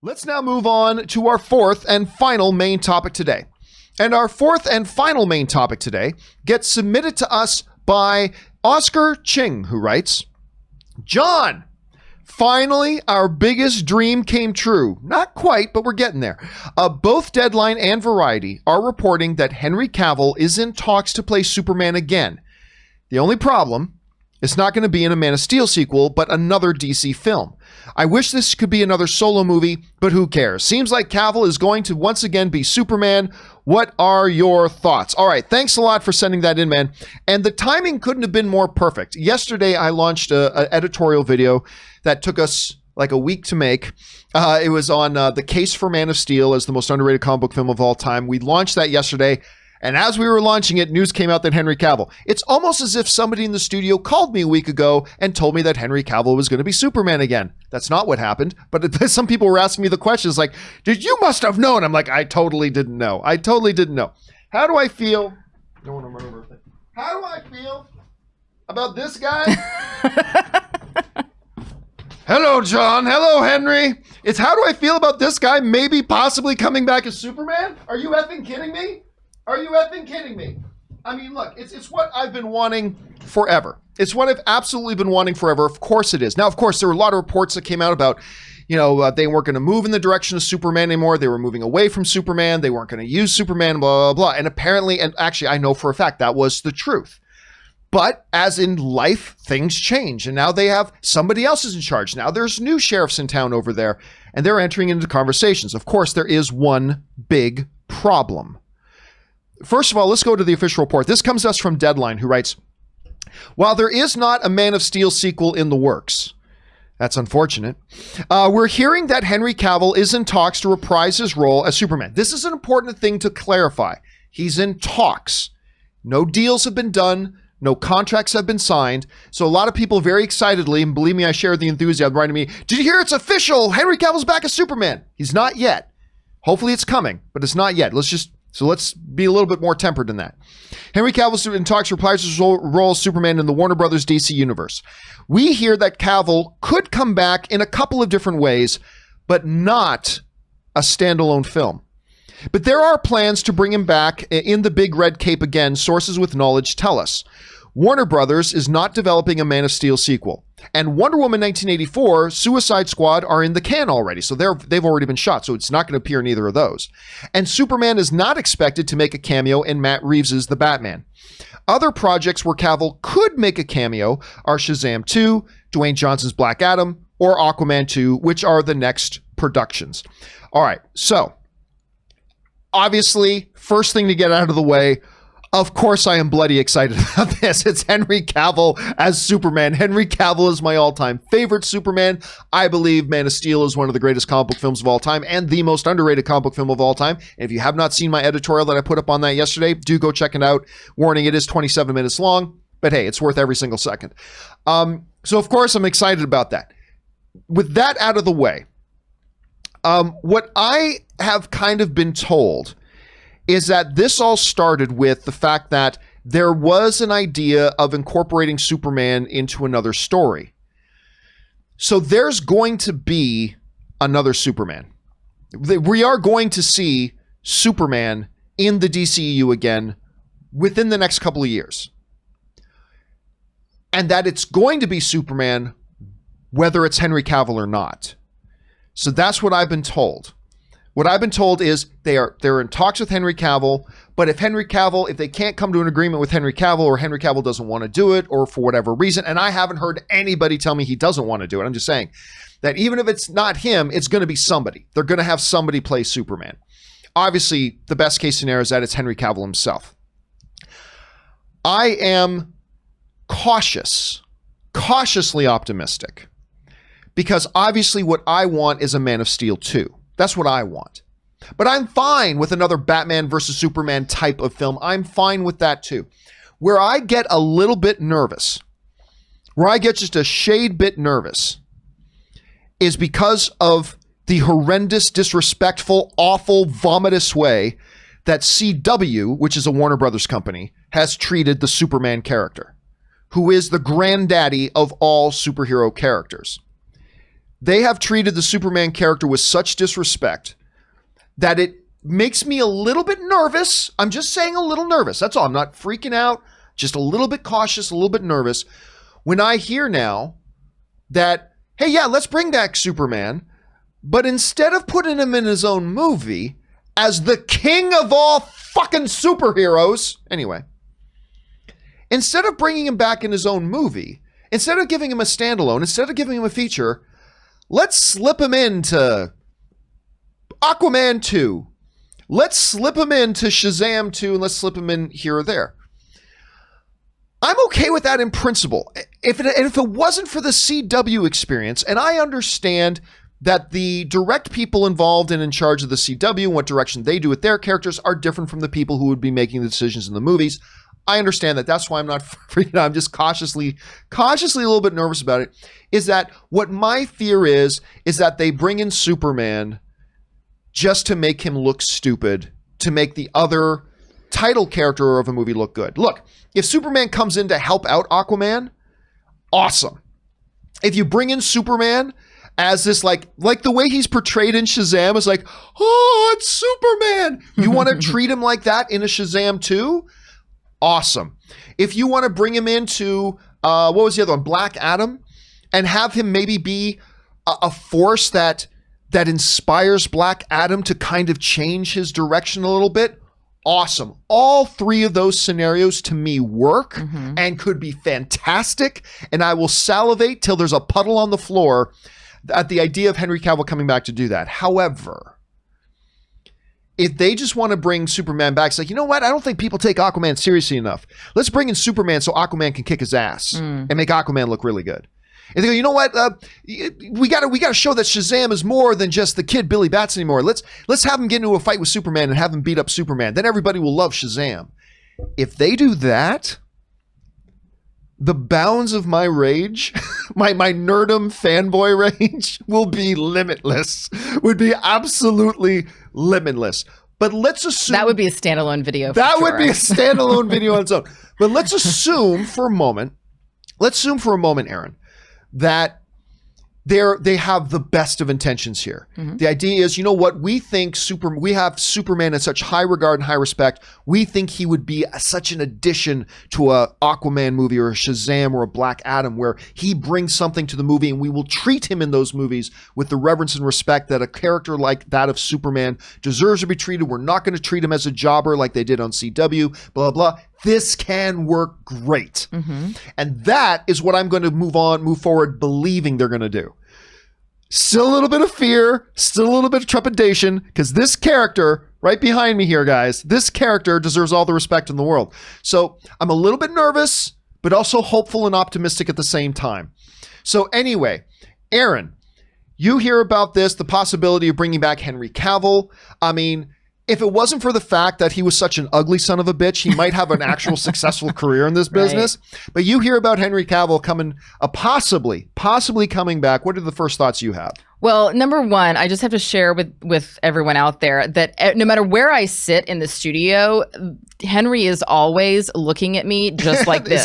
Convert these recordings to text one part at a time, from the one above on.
Let's now move on to our fourth and final main topic today. And our fourth and final main topic today gets submitted to us by Oscar Ching, who writes, John, finally, our biggest dream came true. Not quite, but we're getting there. Both Deadline and Variety are reporting that Henry Cavill is in talks to play Superman again. The only problem, it's not going to be in a Man of Steel sequel, but another DC film. I wish this could be another solo movie, but who cares? Seems like Cavill is going to once again be Superman. What are your thoughts? All right, thanks a lot for sending that in, man. And the timing couldn't have been more perfect. Yesterday, I launched an editorial video that took us like a week to make. It was on the case for Man of Steel as the most underrated comic book film of all time. We launched that yesterday. And as we were launching it, news came out that Henry Cavill. It's almost as if somebody in the studio called me a week ago and told me that Henry Cavill was going to be Superman again. That's not what happened. But some people were asking me the questions like, you must have known. I'm like, I totally didn't know. How do I feel? Don't want to run over everything. How do I feel about this guy? Hello, John. Hello, Henry. It's how do I feel about this guy maybe possibly coming back as Superman? Are you effing kidding me? Are you effing kidding me? I mean, look, it's what I've been wanting forever. It's what I've absolutely been wanting forever. Of course it is. Now, of course, there were a lot of reports that came out about, they weren't going to move in the direction of Superman anymore. They were moving away from Superman. They weren't going to use Superman, blah, blah, blah. And apparently, and actually, I know for a fact that was the truth. But as in life, things change. And now they have somebody else is in charge. Now there's new sheriffs in town over there, and they're entering into conversations. Of course, there is one big problem. First of all, let's go to the official report. This comes to us from Deadline, who writes, while there is not a Man of Steel sequel in the works, that's unfortunate, we're hearing that Henry Cavill is in talks to reprise his role as Superman. This is an important thing to clarify. He's in talks. No deals have been done. No contracts have been signed. So a lot of people very excitedly, and believe me, I share the enthusiasm, writing to me, did you hear it's official? Henry Cavill's back as Superman. He's not yet. Hopefully it's coming, but it's not yet. Let's be a little bit more tempered than that. Henry Cavill in talks replies his role as Superman in the Warner Brothers DC universe. We hear that Cavill could come back in a couple of different ways, but not a standalone film. But there are plans to bring him back in the big red cape again, sources with knowledge tell us. Warner Brothers is not developing a Man of Steel sequel. And Wonder Woman 1984, Suicide Squad are in the can already. So they've already been shot. So it's not going to appear in either of those. And Superman is not expected to make a cameo in Matt Reeves' The Batman. Other projects where Cavill could make a cameo are Shazam 2, Dwayne Johnson's Black Adam, or Aquaman 2, which are the next productions. All right. So obviously, first thing to get out of the way, of course I am bloody excited about this. It's Henry Cavill as Superman. Henry Cavill is my all-time favorite Superman. I believe Man of Steel is one of the greatest comic book films of all time and the most underrated comic book film of all time. And if you have not seen my editorial that I put up on that yesterday, do go check it out. Warning, it is 27 minutes long, but hey, it's worth every single second. So of course I'm excited about that. With that out of the way, what I have kind of been told is that this all started with the fact that there was an idea of incorporating Superman into another story. So there's going to be another Superman. We are going to see Superman in the DCEU again within the next couple of years. And that it's going to be Superman whether it's Henry Cavill or not. So that's what I've been told. What I've been told is they're in talks with Henry Cavill, but if they can't come to an agreement with Henry Cavill, or Henry Cavill doesn't want to do it, or for whatever reason, and I haven't heard anybody tell me he doesn't want to do it. I'm just saying that even if it's not him, it's going to be somebody. They're going to have somebody play Superman. Obviously, the best case scenario is that it's Henry Cavill himself. I am cautiously optimistic, because obviously what I want is a Man of Steel 2. That's what I want. But I'm fine with another Batman versus Superman type of film. I'm fine with that too. Where I get a little bit nervous, where I get just a shade bit nervous, is because of the horrendous, disrespectful, awful, vomitous way that CW, which is a Warner Brothers company, has treated the Superman character, who is the granddaddy of all superhero characters. they have treated the Superman character with such disrespect that it makes me a little bit nervous. I'm just saying a little nervous. That's all. I'm not freaking out. Just a little bit cautious, a little bit nervous. When I hear now that, hey, yeah, let's bring back Superman, but instead of putting him in his own movie as the king of all fucking superheroes, anyway, instead of bringing him back in his own movie, instead of giving him a standalone, instead of giving him a feature, let's slip him into Aquaman 2. Let's slip him into Shazam 2, and let's slip him in here or there. I'm okay with that in principle. If it wasn't for the CW experience, and I understand that the direct people involved and in charge of the CW and what direction they do with their characters are different from the people who would be making the decisions in the movies. I understand that. That's why I'm not freaking out. I'm just cautiously a little bit nervous about it. Is that what my fear is that they bring in Superman just to make him look stupid, to make the other title character of a movie look good. Look, if Superman comes in to help out Aquaman, awesome. If you bring in Superman as this, like the way he's portrayed in Shazam is like, oh, it's Superman. You want to treat him like that in a Shazam 2? Awesome. If you want to bring him into, what was the other one? Black Adam, and have him maybe be a force that inspires Black Adam to kind of change his direction a little bit. Awesome. All three of those scenarios to me work and could be fantastic. And I will salivate till there's a puddle on the floor at the idea of Henry Cavill coming back to do that. However, if they just want to bring Superman back, it's like, you know what? I don't think people take Aquaman seriously enough. Let's bring in Superman so Aquaman can kick his ass and make Aquaman look really good. And they go, you know what? We got to show that Shazam is more than just the kid Billy Bats anymore. Let's have him get into a fight with Superman and have him beat up Superman. Then everybody will love Shazam. If they do that, the bounds of my rage, my nerdum fanboy rage will be limitless. Would be absolutely limitless. But let's assume that would be a standalone video. That would be a standalone video on its own. But let's assume for a moment, Aaron, that they have the best of intentions here. The idea is, you know what? We think we have Superman in such high regard and high respect. We think he would be such an addition to a Aquaman movie or a Shazam or a Black Adam, where he brings something to the movie, and we will treat him in those movies with the reverence and respect that a character like that of Superman deserves to be treated. We're not going to treat him as a jobber like they did on CW, blah, blah. This can work great. And that is what I'm going to move forward believing they're going to do. Still a little bit of fear, still a little bit of trepidation, because this character right behind me here, guys, this character deserves all the respect in the world. So I'm a little bit nervous, but also hopeful and optimistic at the same time. So anyway, Aaron, you hear about this, the possibility of bringing back Henry Cavill. I mean, if it wasn't for the fact that he was such an ugly son of a bitch, he might have an actual successful career in this business. Right. But you hear about Henry Cavill coming, possibly coming back. What are the first thoughts you have? Well, number one, I just have to share with everyone out there that no matter where I sit in the studio, Henry is always looking at me just like this.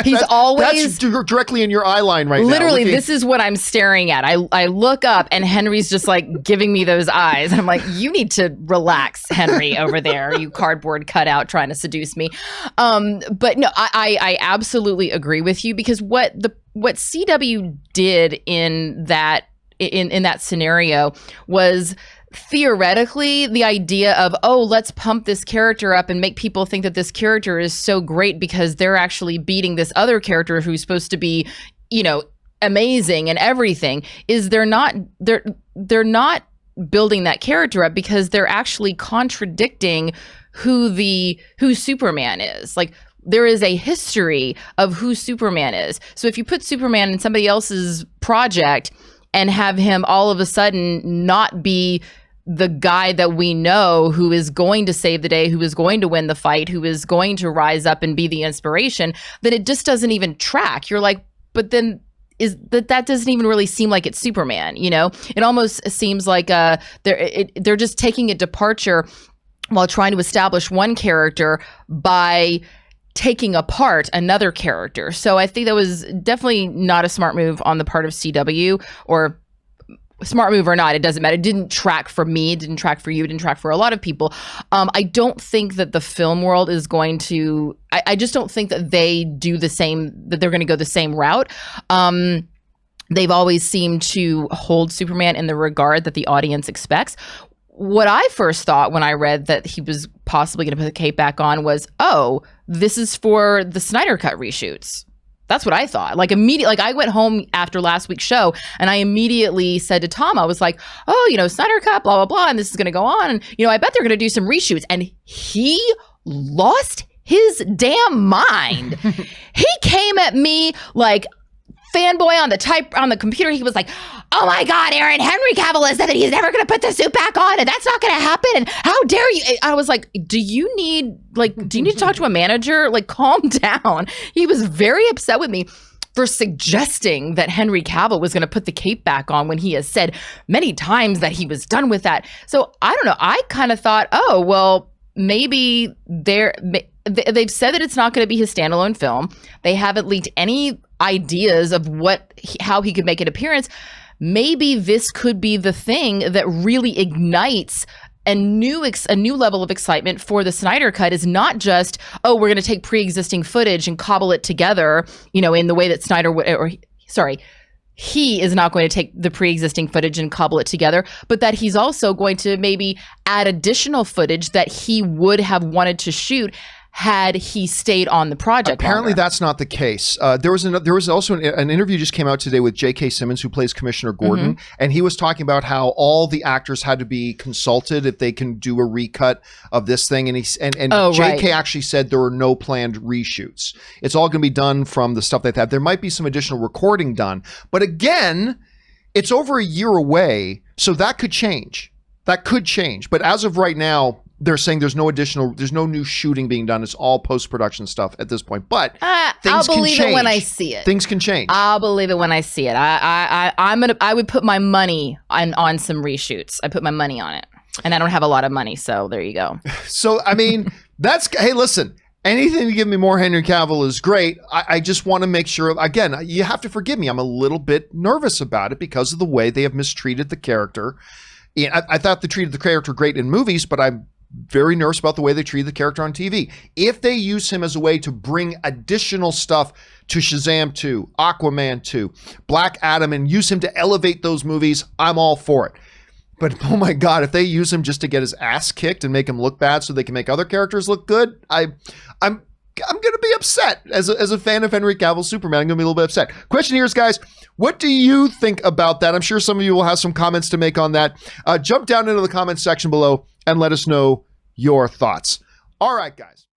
He's always... That's directly in your eye line right literally, now. This is what I'm staring at. I look up and Henry's just like giving me those eyes. And I'm like, you need to relax, Henry, over there. You cardboard cutout trying to seduce me. But no, I absolutely agree with you, because what CW did in that scenario was theoretically the idea of, oh, let's pump this character up and make people think that this character is so great because they're actually beating this other character who's supposed to be, amazing and everything. Is they're not building that character up, because they're actually contradicting who Superman is. Like, there is a history of who Superman is. So if you put Superman in somebody else's project and have him all of a sudden not be the guy that we know who is going to save the day, who is going to win the fight, who is going to rise up and be the inspiration, then it just doesn't even track. You're like, but then that doesn't even really seem like it's Superman, It almost seems like they're just taking a departure while trying to establish one character by taking apart another character. So I think that was definitely not a smart move on the part of CW, or smart move or not, it doesn't matter. It didn't track for me. It didn't track for you. It didn't track for a lot of people. I don't think that the film world is going to, I just don't think that they do the same, that they're going to go the same route. They've always seemed to hold Superman in the regard that the audience expects. What I first thought when I read that he was possibly going to put the cape back on was, oh, this is for the Snyder Cut reshoots. That's what I thought. Like immediately, like I went home after last week's show and I immediately said to Tom, I was like, oh, you know, Snyder Cut, blah, blah, blah. And this is going to go on. And, you know, I bet they're going to do some reshoots. And he lost his damn mind. He came at me like fanboy on the computer. He was like, oh my God, Aaron, Henry Cavill has said that he's never going to put the suit back on and that's not going to happen. And how dare you? I was like, do you need to talk to a manager? Like, calm down. He was very upset with me for suggesting that Henry Cavill was going to put the cape back on when he has said many times that he was done with that. So I don't know. I kind of thought, oh, well, maybe they've said that it's not going to be his standalone film. They haven't leaked any ideas of how he could make an appearance. Maybe this could be the thing that really ignites a new level of excitement for the Snyder Cut. Is not just, oh, we're going to take pre-existing footage and cobble it together, you know, in the way that Snyder would, he is not going to take the pre-existing footage and cobble it together, but that he's also going to maybe add additional footage that he would have wanted to shoot had he stayed on the project. Apparently longer. That's not the case. There was also an interview just came out today with J.K. Simmons, who plays Commissioner Gordon, and he was talking about how all the actors had to be consulted if they can do a recut of this thing. And J.K. actually said there were no planned reshoots. It's all going to be done from the stuff they have. There might be some additional recording done, but again, it's over a year away, so that could change. That could change. But as of right now, they're saying there's no new shooting being done. It's all post-production stuff at this point. But things I'll believe can change. it when I see it. Things can change. I'll believe it when I see it. I would put my money on some reshoots. I put my money on it, and I don't have a lot of money, so there you go. So I mean, hey, listen. Anything to give me more Henry Cavill is great. I just want to make sure, again, you have to forgive me. I'm a little bit nervous about it because of the way they have mistreated the character. I thought they treated the character great in movies, but I'm very nervous about the way they treat the character on TV. If they use him as a way to bring additional stuff to Shazam 2, Aquaman 2, Black Adam, and use him to elevate those movies, I'm all for it. But oh my God, if they use him just to get his ass kicked and make him look bad so they can make other characters look good, I'm going to be upset. As a fan of Henry Cavill's Superman, I'm going to be a little bit upset. Question here is, guys, what do you think about that? I'm sure some of you will have some comments to make on that. Jump down into the comments section below and let us know your thoughts. All right, guys.